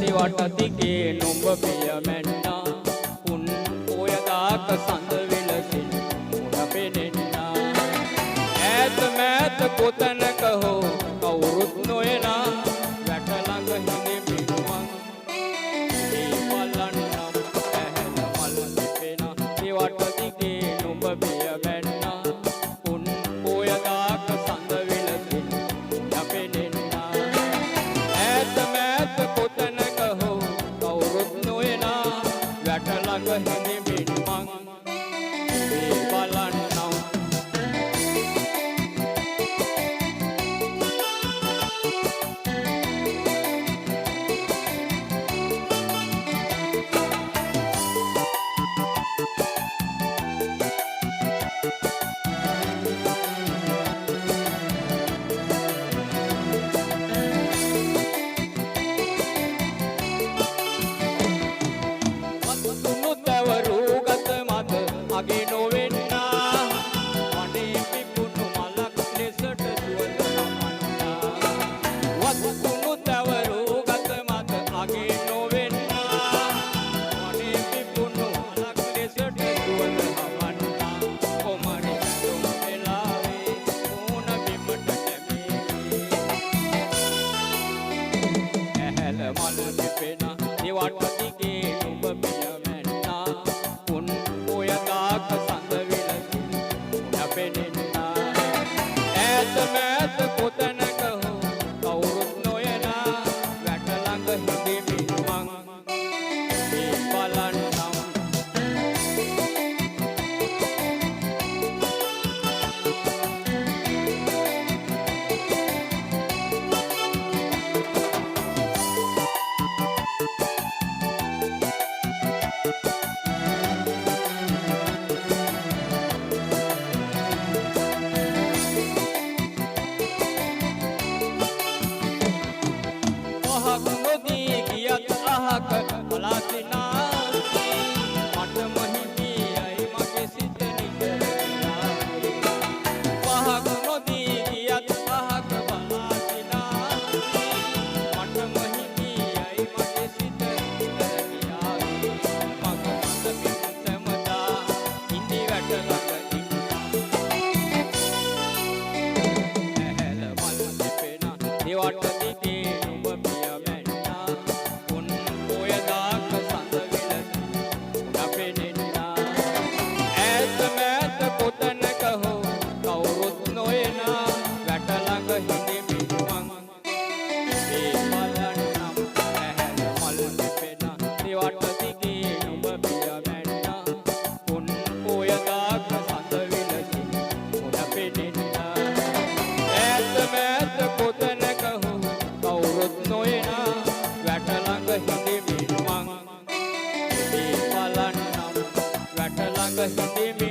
දිවට දිගේ නුඹ පිය මැන්නා උන් ඔය දාක සඳ විලසින් මුණ පෙනෙන්නා ඈත මෑත කොතැනක හෝ කවුරුත් නොයනා වැට ළඟ හිඳෙමිනුවන් මේ බලන්නම් ඇහැල මල් පිපෙනා දිවට දිගේ නුඹ පිය මැන්නා උන් ඔය දාක සඳ විලසින් මුණ පෙනෙන්නා ඈත මෑත කොතැනක වැට ළඟ හිඳෙමින් මං මේ බලන්නම් අගේ නොවෙන්නා වනේ පිපුණු මලක් ලෙසට සුවඳ නමන්නා වත්තුණු තවරු ගත මත අගේ නොවෙන්නා වනේ පිපුණු මලක් ලෙසට සුවඳ නමන්නා කොමරි තුම් වෙලාවේ ඕන බිමට නැමේ ඇහැල මල් පිපෙන දිවට දිගේ නුඹ පිය මැන්නා උන් දාක සඳ විලසින් මුණ පෙනෙන්නා ඈත මෑත කොතැනක හෝ කවුරුත් නොයනා වැට ළඟ හිඳෙමින් මං මේ බලන්නම් නොදී ගියත් අහක පලාසිනාති මට මහිමියයි මගේ සිත නිකරලාති පහක් නොදී ගියත් අහක පලාසිනාති මට මහිමියයි මගේ සිත නිකරලාති මග මත පිටමදා ඉඳි වැට ළඟ ඇහැල මල් පිපෙන දිවට දිගේ නුඹ පිය කොතැනක හෝ කවුරුත් නොයනා වැට ළඟ හිඳෙමින් මං මේ බලන්නම් ඇහැල මල් පිපෙන දිවට දිගේ නුඹ පිය මැන්නා උන් ඔය දාක සඳ විලසින් මුණ පෙනෙන්නා ඈත මෑත කොතැනක හෝ කවුරුත් නොයනා වැට ළඟ හිඳෙමින් මං මේ බලන්නම් වැට ළඟ හිඳෙමින්